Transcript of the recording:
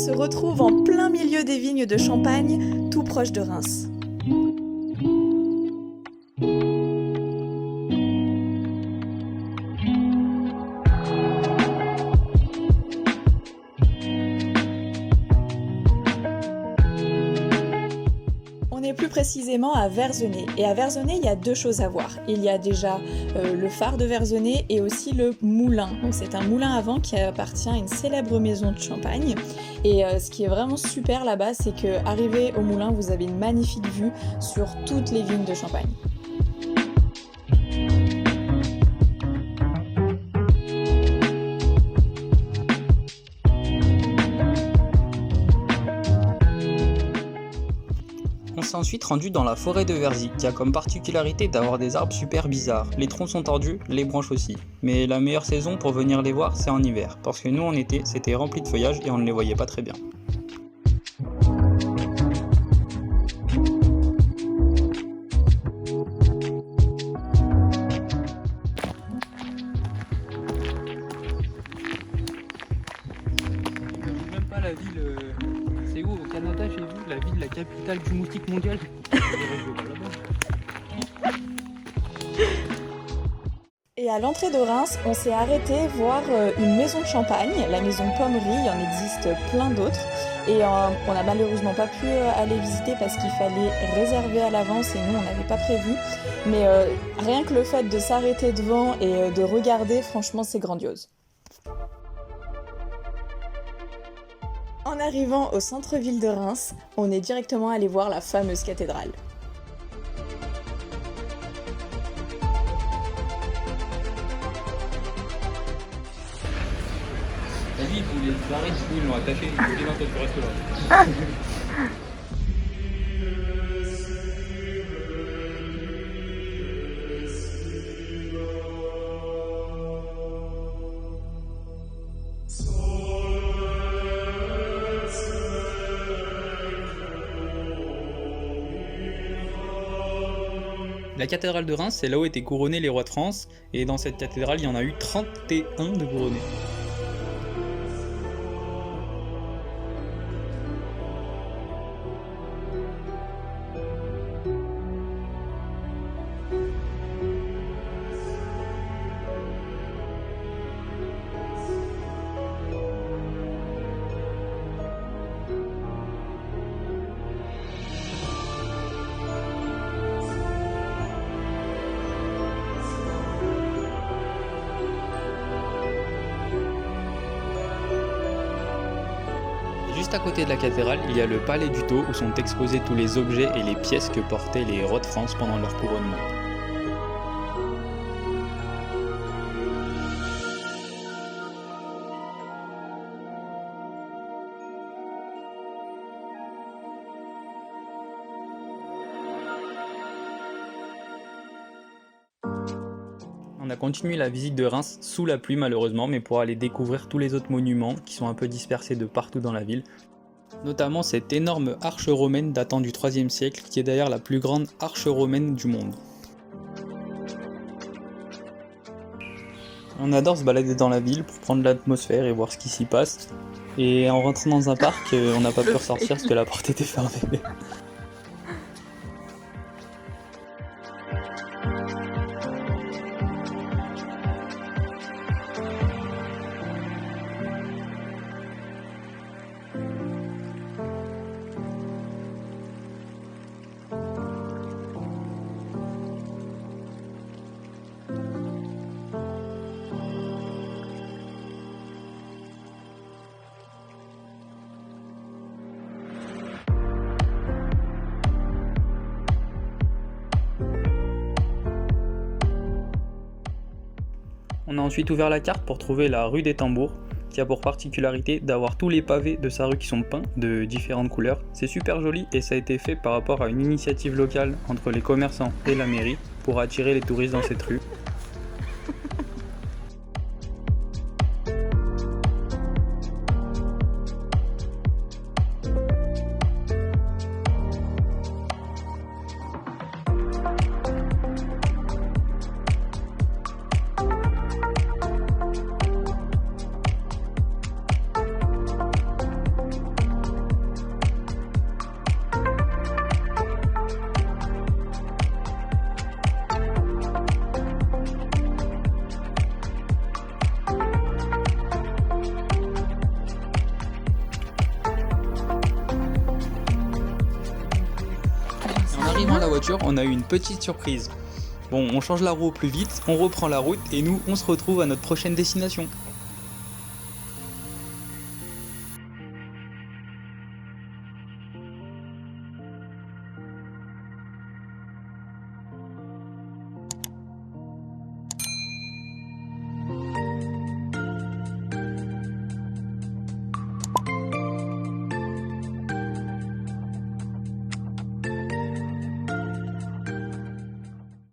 se retrouve en plein milieu des vignes de Champagne, tout proche de Reims. On est plus précisément à Verzenay. Et à Verzenay, il y a deux choses à voir. Il y a déjà le phare de Verzenay et aussi le moulin. Donc c'est un moulin à vent qui appartient à une célèbre maison de Champagne. Et ce qui est vraiment super là-bas, c'est qu'arrivé au moulin, vous avez une magnifique vue sur toutes les vignes de Champagne. On s'est ensuite rendu dans la forêt de Verzy, qui a comme particularité d'avoir des arbres super bizarres. Les troncs sont tordus, les branches aussi. Mais la meilleure saison pour venir les voir, c'est en hiver, parce que nous en été, c'était rempli de feuillage et on ne les voyait pas très bien. Même pas la ville, c'est où au Canada, j'ai vu la ville, la capitale du moustique mondial. Et à l'entrée de Reims, on s'est arrêté voir une maison de champagne, la maison Pommery, il y en existe plein d'autres. Et on n'a malheureusement pas pu aller visiter parce qu'il fallait réserver à l'avance et nous on n'avait pas prévu. Mais rien que le fait de s'arrêter devant et de regarder, franchement c'est grandiose. En arrivant au centre-ville de Reims, on est directement allé voir la fameuse cathédrale. Lui, il voulait se barrer, du coup ils l'ont attaché, il dit non, toi tu restes là. La cathédrale de Reims, c'est là où étaient couronnés les rois de France, et dans cette cathédrale, il y en a eu 31 de couronnés. Juste à côté de la cathédrale, il y a le palais du Tau où sont exposés tous les objets et les pièces que portaient les rois de France pendant leur couronnement. On a continué la visite de Reims sous la pluie malheureusement, mais pour aller découvrir tous les autres monuments qui sont un peu dispersés de partout dans la ville. Notamment cette énorme arche romaine datant du IIIe siècle, qui est d'ailleurs la plus grande arche romaine du monde. On adore se balader dans la ville pour prendre l'atmosphère et voir ce qui s'y passe. Et en rentrant dans un parc, on n'a pas pu ressortir parce que la porte était fermée. On a ensuite ouvert la carte pour trouver la rue des Tambours, qui a pour particularité d'avoir tous les pavés de sa rue qui sont peints de différentes couleurs. C'est super joli et ça a été fait par rapport à une initiative locale entre les commerçants et la mairie pour attirer les touristes dans cette rue. arrivant à la voiture, on a eu une petite surprise. Bon, on change la roue au plus vite, on reprend la route et nous, on se retrouve à notre prochaine destination.